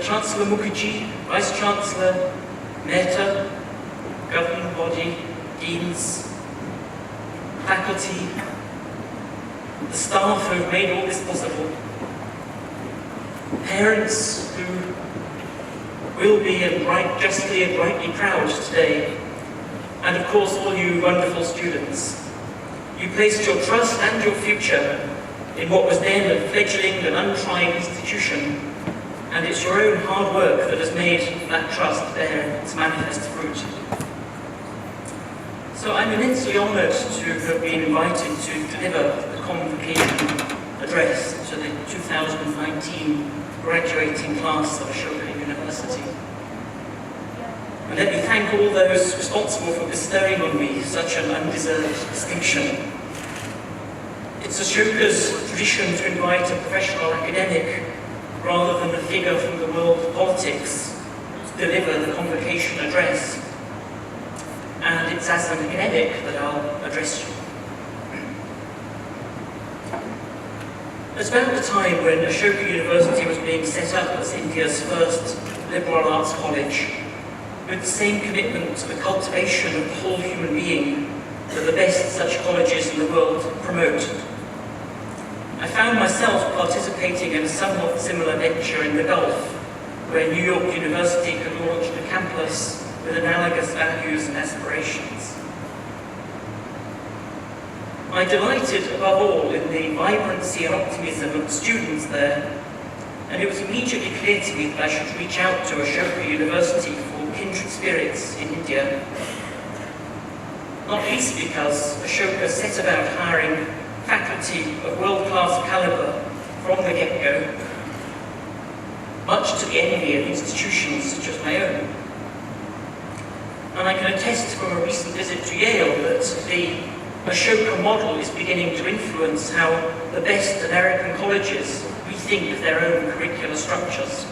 Chancellor Mukherjee, Vice Chancellor, Mehta, governing body, deans, faculty, the staff who have made all this possible, parents who will be justly and rightly proud today, and of course all you wonderful students. You placed your trust and your future in what was then a fledgling and untried institution, and it's your own hard work that has made that trust bear its manifest fruit. So I'm immensely honoured to have been invited to deliver the Convocation address to the 2019 graduating class of Ashoka University. And let me thank all those responsible for bestowing on me such an undeserved distinction. It's Ashoka's tradition to invite a professional academic rather than a figure from the world of politics to deliver the Convocation address. And it's as an academic that I'll address you. It's about the time when Ashoka University was being set up as India's first liberal arts college, with the same commitment to the cultivation of the whole human being that the best such colleges in the world promote. I found myself participating in a somewhat similar venture in the Gulf, where New York University had launched a campus with analogous values and aspirations. I delighted above all in the vibrancy and optimism of the students there, and it was immediately clear to me that I should reach out to Ashoka University for kindred spirits in India. Not least because Ashoka set about hiring faculty of world-class caliber from the get-go, much to the envy of institutions such as my own. And I can attest from a recent visit to Yale that the Ashoka model is beginning to influence how the best American colleges rethink their own curricular structures.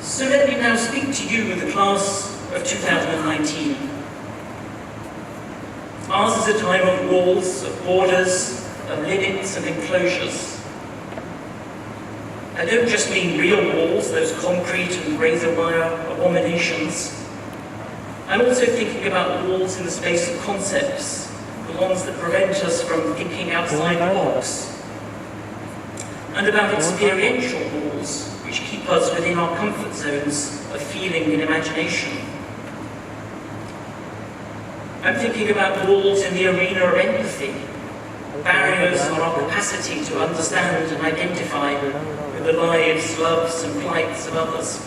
So let me now speak to you, the class of 2019. Ours is a time of walls, of borders, of limits and enclosures. I don't just mean real walls, those concrete and razor wire abominations. I'm also thinking about walls in the space of concepts, the ones that prevent us from thinking outside the box, and about experiential walls, which keep us within our comfort zones of feeling and imagination. I'm thinking about walls in the arena of empathy, barriers on our capacity to understand and identify with the lives, loves and plights of others.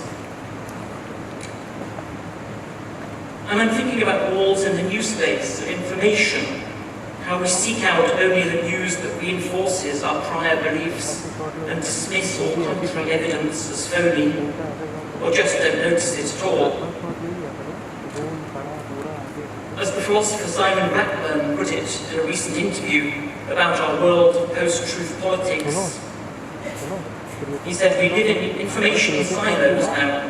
And I'm thinking about walls in the new space of information, how we seek out only the news that reinforces our prior beliefs and dismiss all contrary evidence as phony, or just don't notice it at all. As the philosopher Simon Blackburn put it in a recent interview about our world of post-truth politics, he said, we live in information silos now.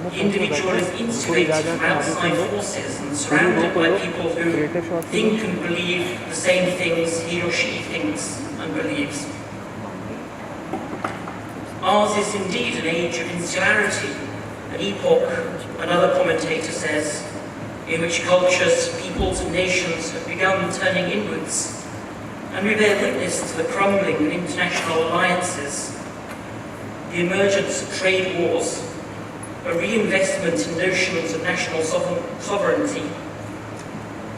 The individual is insulated from outside forces and surrounded by people who think and believe the same things he or she thinks and believes. Ours is indeed an age of insularity, an epoch, another commentator says, in which cultures, peoples and nations have begun turning inwards, and we bear witness to the crumbling of international alliances, the emergence of trade wars, a reinvestment in notions of national sovereignty,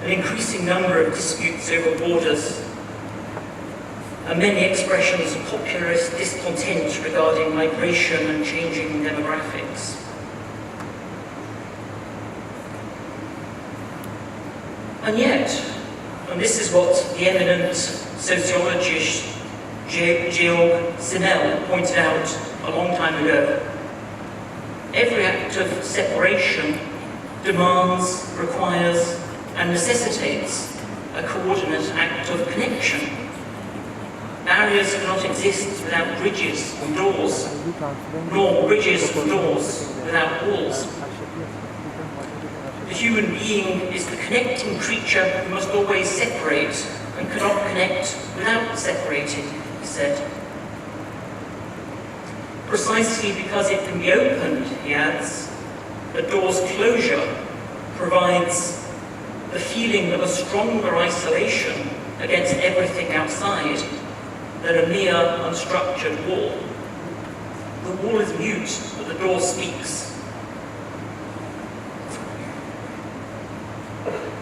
an increasing number of disputes over borders, and many expressions of populist discontent regarding migration and changing demographics. And yet, and this is what the eminent sociologist Georg Simmel pointed out a long time ago, every act of separation demands, requires, and necessitates a coordinate act of connection. Barriers cannot exist without bridges and doors, nor bridges and doors without walls. The human being is the connecting creature who must always separate and cannot connect without separating, he said. Precisely because it can be opened, he adds, the door's closure provides the feeling of a stronger isolation against everything outside than a mere unstructured wall. The wall is mute, but the door speaks.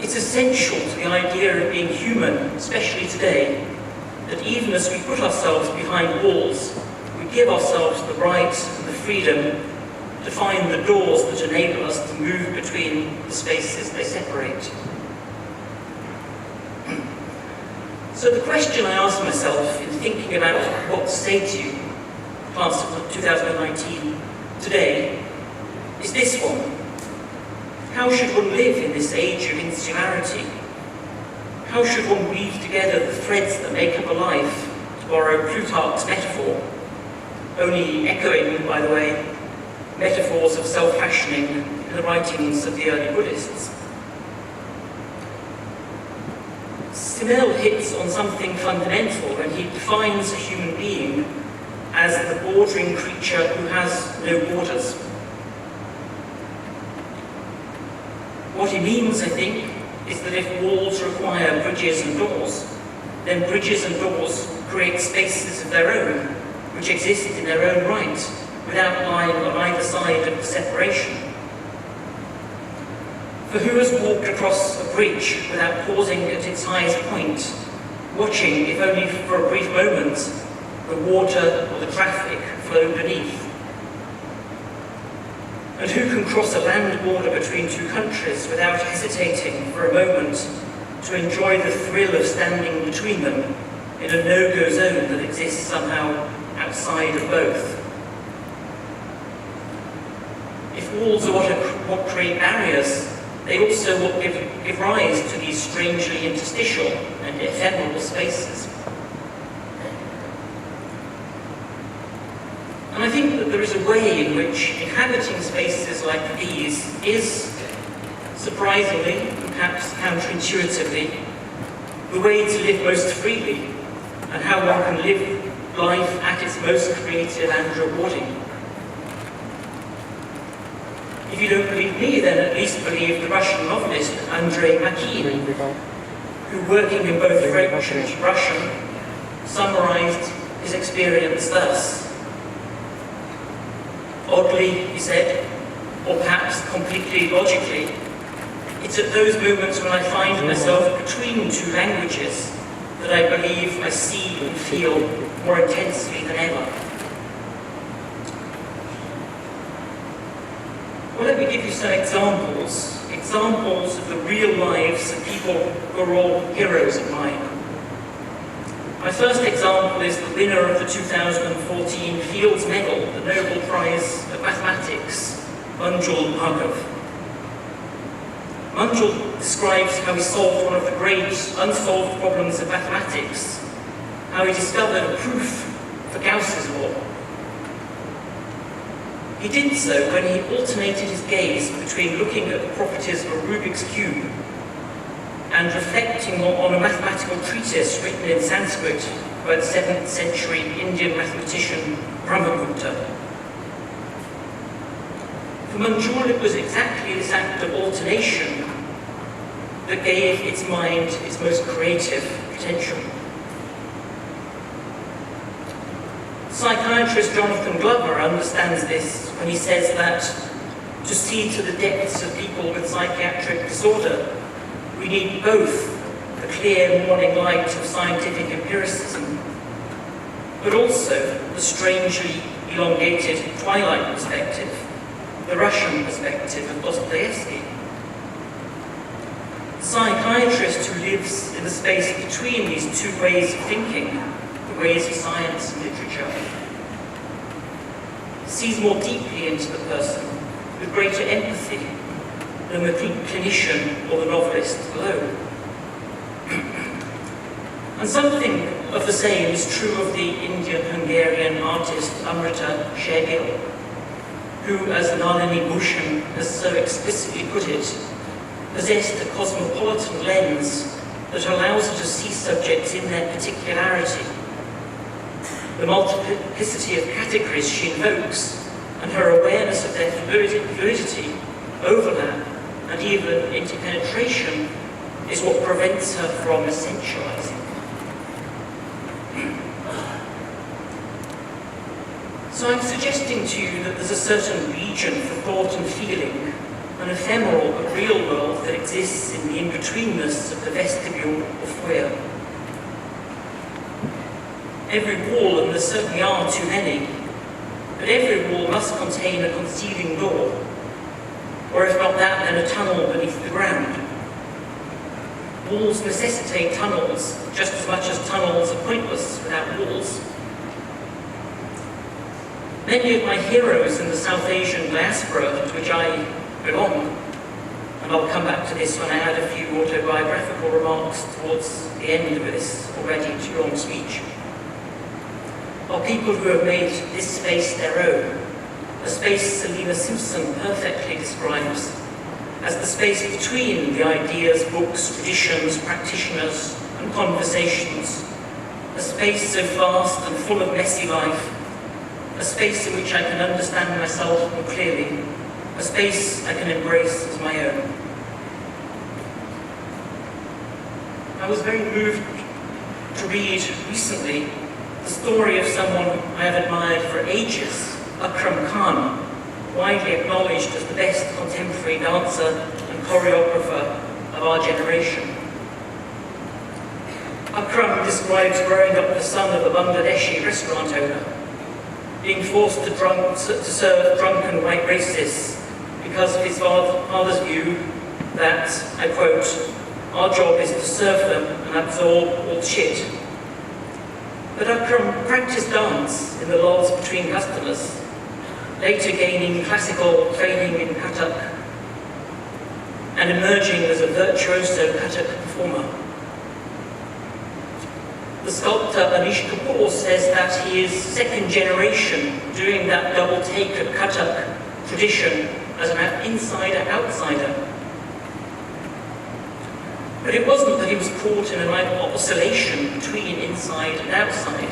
It's essential to the idea of being human, especially today, that even as we put ourselves behind walls, we give ourselves the right and the freedom to find the doors that enable us to move between the spaces they separate. So the question I ask myself in thinking about what to say to you, class of 2019, today, is this one. How should one live in this age of insularity? How should one weave together the threads that make up a life, to borrow Plutarch's metaphor, only echoing, by the way, metaphors of self-fashioning in the writings of the early Buddhists? Simmel hits on something fundamental when he defines a human being as the bordering creature who has no borders. What he means, I think, is that if walls require bridges and doors, then bridges and doors create spaces of their own, which exist in their own right, without lying on either side of the separation. For who has walked across a bridge without pausing at its highest point, watching, if only for a brief moment, the water or the traffic flow beneath? And who can cross a land border between two countries without hesitating for a moment to enjoy the thrill of standing between them in a no-go zone that exists somehow outside of both? If walls are what create barriers, they also what give rise to these strangely interstitial and ephemeral spaces. And I think that there is a way in which inhabiting spaces like these is, surprisingly, perhaps counterintuitively, the way to live most freely, and how one can live life at its most creative and rewarding. If you don't believe me, then at least believe the Russian novelist Andrei Makin, who, working in both French and Russian, summarized his experience thus. Oddly, he said, or perhaps completely logically, it's at those moments when I find myself between two languages that I believe I see and feel more intensely than ever. Well, let me give you some examples of the real lives of people who are all heroes of mine. My first example is the winner of the 2014 Fields Medal, the Nobel Prize of Mathematics, Manjul Bhargava. Manjul describes how he solved one of the great unsolved problems of mathematics, how he discovered a proof for Gauss's law. He did so when he alternated his gaze between looking at the properties of a Rubik's Cube and reflecting on a mathematical treatise written in Sanskrit by the 7th century Indian mathematician Brahmagupta. For Manjul, it was exactly this act of alternation that gave its mind its most creative potential. Psychiatrist Jonardon Ganeri understands this when he says that to see to the depths of people with psychiatric disorder, we need both the clear morning light of scientific empiricism, but also the strangely elongated twilight perspective, the Russian perspective of Dostoevsky. The psychiatrist who lives in the space between these two ways of thinking, the ways of science and literature, sees more deeply into the person with greater empathy than the clinician or the novelist alone. And something of the same is true of the Indian-Hungarian artist Amrita Shergill, who, as Nalini Bhushan has so explicitly put it, possessed a cosmopolitan lens that allows her to see subjects in their particularity. the multiplicity of categories she invokes, and her awareness of their fluidity, overlap, and even interpenetration is what prevents her from essentializing. So I'm suggesting to you that there's a certain region for thought and feeling, an ephemeral but real world that exists in the in-betweenness of the vestibule or foyer. Every wall, and there certainly are too many, but every wall must contain a concealing door, or if not that, then a tunnel beneath the ground. Walls necessitate tunnels, just as much as tunnels are pointless without walls. Many of my heroes in the South Asian diaspora to which I belong, and I'll come back to this when I add a few autobiographical remarks towards the end of this already too long speech, are people who have made this space their own, a space Selina Simpson perfectly describes as the space between the ideas, books, traditions, practitioners, and conversations, a space so vast and full of messy life, a space in which I can understand myself more clearly, a space I can embrace as my own. I was very moved to read recently the story of someone I have admired for ages, Akram Khan, widely acknowledged as the best contemporary dancer and choreographer of our generation. Akram describes growing up the son of a Bangladeshi restaurant owner, being forced to serve drunken white racists because of his father's view that, I quote, "Our job is to serve them and absorb all shit." But Akram practiced dance in the lulls between customers, later gaining classical training in Kathak and emerging as a virtuoso Kathak performer. The sculptor Anish Kapoor says that he is second generation doing that double take of Kathak tradition as an insider-outsider. But it wasn't that he was caught in an oscillation between inside and outside.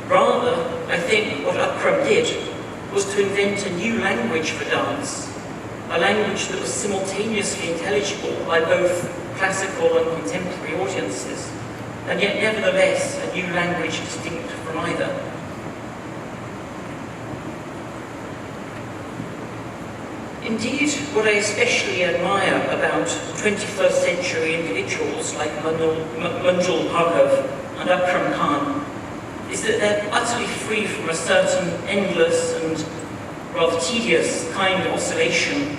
Rather, I think what Akram did was to invent a new language for dance, a language that was simultaneously intelligible by both classical and contemporary audiences, and yet nevertheless a new language distinct from either. Indeed, what I especially admire about 21st century individuals like Manjul Bhargava and Akram Khan is that they're utterly free from a certain endless and rather tedious kind of oscillation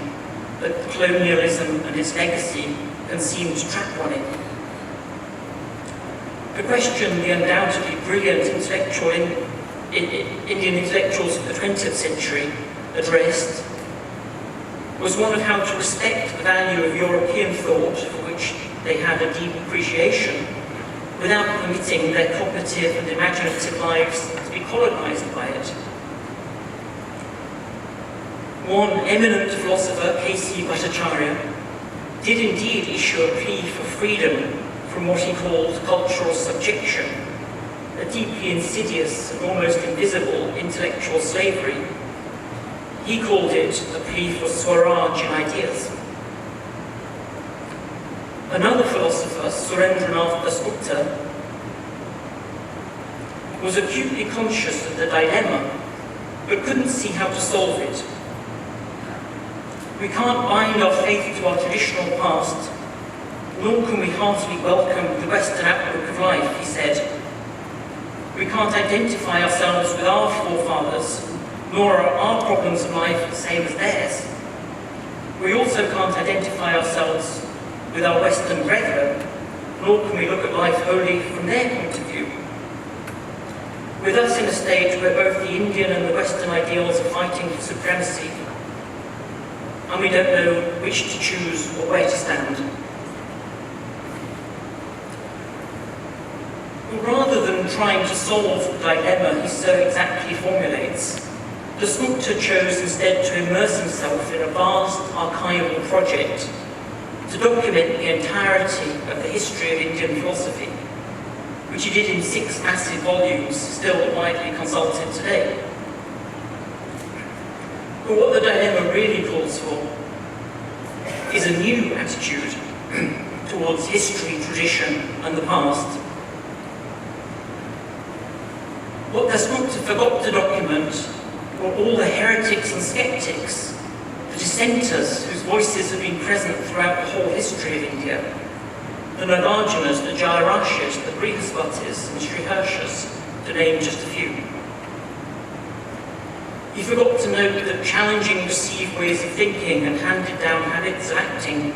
that colonialism and its legacy can seem to trap one in. The question the undoubtedly brilliant Indian intellectuals of the 20th century addressed was one of how to respect the value of European thought, for which they had a deep appreciation, without permitting their cognitive and imaginative lives to be colonized by it. One eminent philosopher, K.C. Bhattacharya, did indeed issue a plea for freedom from what he called cultural subjection, a deeply insidious and almost invisible intellectual slavery. He called it a plea for Swaraj in ideas. Another philosopher, Surendranath Dasgupta, was acutely conscious of the dilemma, but couldn't see how to solve it. We can't bind our faith to our traditional past, nor can we heartily welcome the Western outlook of life, he said. We can't identify ourselves with our forefathers, nor are our problems of life the same as theirs. We also can't identify ourselves with our Western brethren, nor can we look at life wholly from their point of view. With us in a state where both the Indian and the Western ideals are fighting for supremacy, and we don't know which to choose or where to stand. But rather than trying to solve the dilemma he so exactly formulates, Dasgupta chose instead to immerse himself in a vast archival project to document the entirety of the history of Indian philosophy, which he did in 6 massive volumes, still widely consulted today. But what the dilemma really calls for is a new attitude towards history, tradition, and the past. What does not forgot to document were all the heretics and skeptics, the dissenters whose voices have been present throughout the whole history of India, the Nagarjunas, the Jayarashis, the Brihaspatis, and Sriharshas, to name just a few. He forgot to note that challenging received ways of thinking and handed-down habits of acting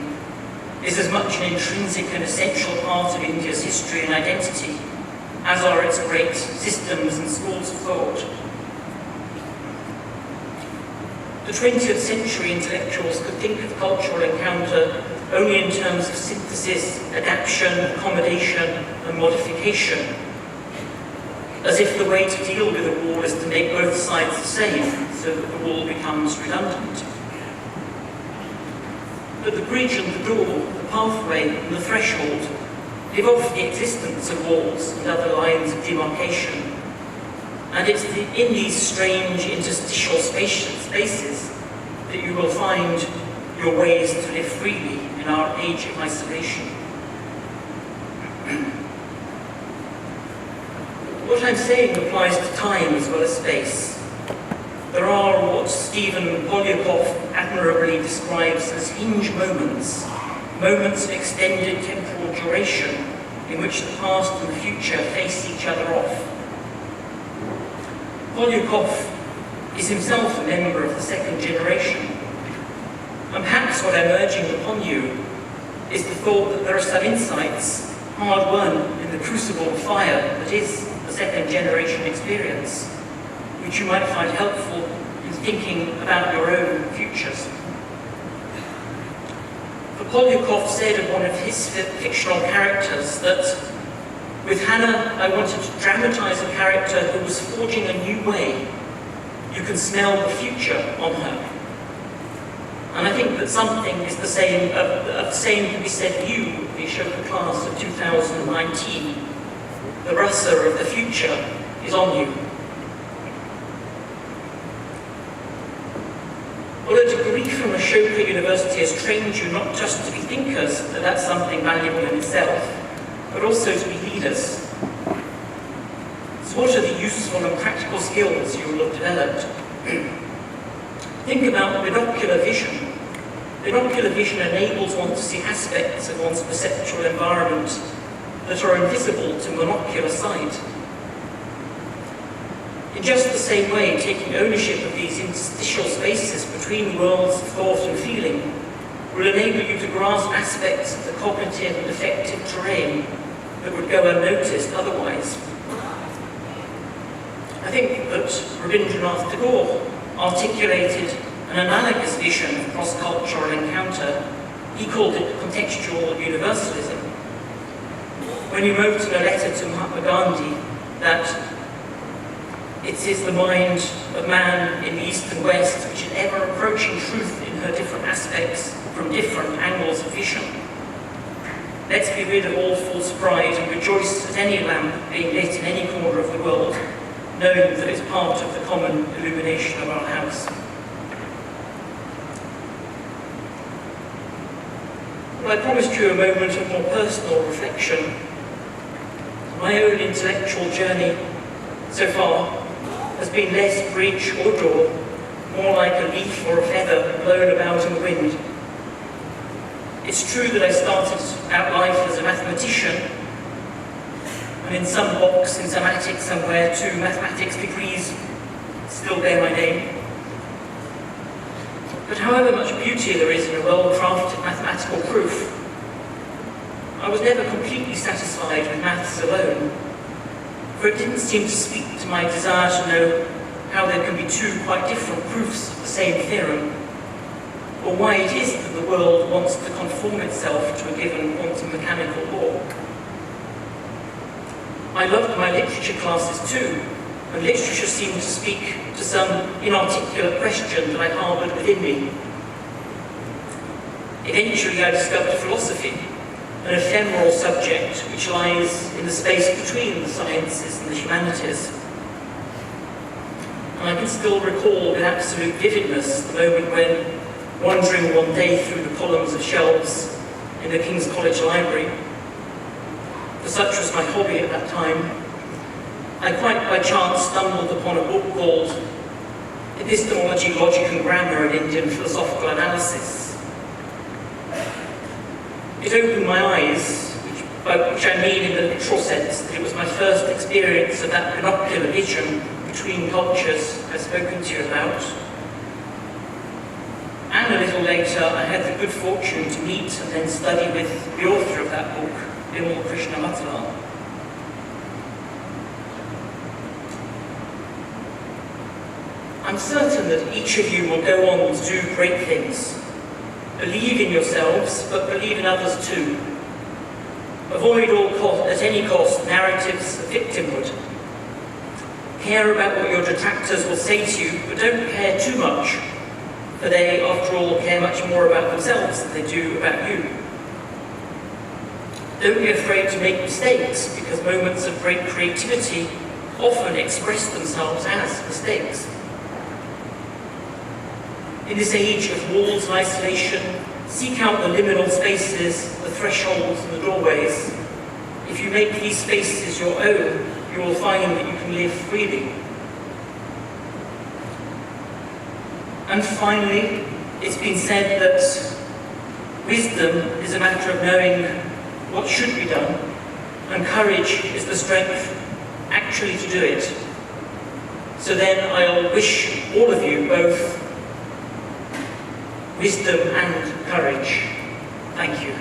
is as much an intrinsic and essential part of India's history and identity as are its great systems and schools of thought. The 20th century intellectuals could think of cultural encounter only in terms of synthesis, adaptation, accommodation, and modification, as if the way to deal with a wall is to make both sides the same, so that the wall becomes redundant. But the bridge and the door, the pathway and the threshold, live off the existence of walls and other lines of demarcation, and it's in these strange interstitial spaces that you will find your ways to live freely in our age of isolation. What I'm saying applies to time as well as space. There are what Stephen Polyakov admirably describes as hinge moments, moments of extended temporal duration in which the past and the future face each other off. Polyakov is himself a member of the second generation, and perhaps what I'm urging upon you is the thought that there are some insights hard-won in the crucible of fire that is the second generation experience, which you might find helpful in thinking about your own futures. Polyakov said of one of his fictional characters that with Hannah, I wanted to dramatize a character who was forging a new way. You can smell the future on her. And I think that something is the same can be said of you, the Ashoka class of 2019. The rasa of the future is on you. Well, a degree from Ashoka University has trained you not just to be thinkers, that that's something valuable in itself, but also to be leaders. So what are the useful and practical skills you will have developed? Think about binocular vision. Binocular vision enables one to see aspects of one's perceptual environment that are invisible to monocular sight. In just the same way, taking ownership of these interstitial spaces between worlds of thought and feeling will enable you to grasp aspects of the cognitive and affective terrain that would go unnoticed otherwise. I think that Rabindranath Tagore articulated an analogous vision of cross-cultural encounter. He called it contextual universalism, when he wrote in a letter to Mahatma Gandhi that it is the mind of man in the East and West which is ever approaching truth in her different aspects from different angles of vision. Let's be rid of all false pride and rejoice at any lamp being lit in any corner of the world, knowing that it's part of the common illumination of our house. Well, I promised you a moment of more personal reflection. My own intellectual journey so far has been less bridge or door, more like a leaf or a feather blown about in the wind. It's true that I started out life as a mathematician, and in some box in some attic somewhere 2 mathematics degrees still bear my name. But however much beauty there is in a well-crafted mathematical proof, I was never completely satisfied with maths alone, for it didn't seem to speak to my desire to know how there can be 2 quite different proofs of the same theorem, or why it is that the world wants to conform itself to a given quantum mechanical law. I loved my literature classes too, and literature seemed to speak to some inarticulate question that I harboured within me. Eventually I discovered philosophy, an ephemeral subject which lies in the space between the sciences and the humanities. And I can still recall with absolute vividness the moment when, wandering one day through the columns of shelves in the King's College Library, for such was my hobby at that time, I quite by chance stumbled upon a book called Epistemology, Logic and Grammar in Indian Philosophical Analysis. It opened my eyes, by which I mean in the literal sense that it was my first experience of that binocular vision between cultures I've spoken to you about. And a little later, I had the good fortune to meet and then study with the author of that book, Vimal Krishnamatla. I'm certain that each of you will go on to do great things. Believe in yourselves, but believe in others too. Avoid at any cost narratives of victimhood. Care about what your detractors will say to you, but don't care too much, for they, after all, care much more about themselves than they do about you. Don't be afraid to make mistakes, because moments of great creativity often express themselves as mistakes. In this age of walls and isolation, seek out the liminal spaces, the thresholds and the doorways. If you make these spaces your own, you will find that you can live freely. And finally, it's been said that wisdom is a matter of knowing what should be done, and courage is the strength actually to do it. So then I'll wish all of you both wisdom and courage. Thank you.